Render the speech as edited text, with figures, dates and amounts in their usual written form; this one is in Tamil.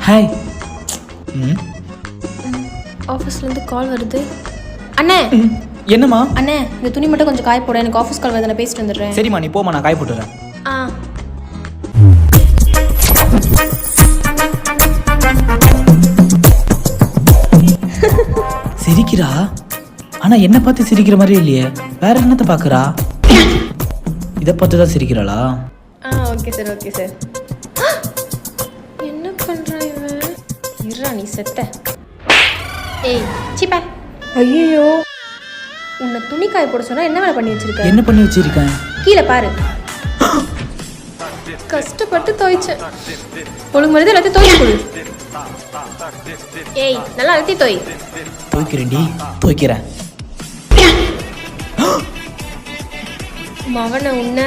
ஹாய். ஆஃபீஸ்லேருந்து கால் வருது. அண்ணே என்னம்மா? அண்ணே இந்த துணி மட்டும் கொஞ்சம் காய போட, எனக்கு ஆஃபீஸ் கால் வருது, நான் பேசிட்டு வந்துடுறேன். சரிம்மா, நீ போமா, நான் காய போட்டுறேன். ஆ சிரிக்கிறா, ஆனா என்ன பார்த்து சிரிக்கிற மாதிரி இல்லையே, வேற என்னத்தை பாக்குறா? இதை பார்த்து தான் சிரிக்கிறாளா? Okay sir, okay sir. என்ன பண்ணுறான் இவன்? இருறா நீ செத்த. ஏய் சீப்பா. ஐயோ, உன்னை துணி காய போட சொன்னா என்ன வேலை பண்ணி வச்சிருக்க? என்ன பண்ணி வச்சிருக்கேன்? கீழே பாரு. கஷ்டப்பட்டு துவைச்சேன். ஒழுங்கு மருந்து எல்லாத்தையும் துவைச்சு கொடு. ஏய் நல்லா அழுத்தி துவை. துவைக்கிறேன்டி, துவைக்கிறேன். மவனை உன்ன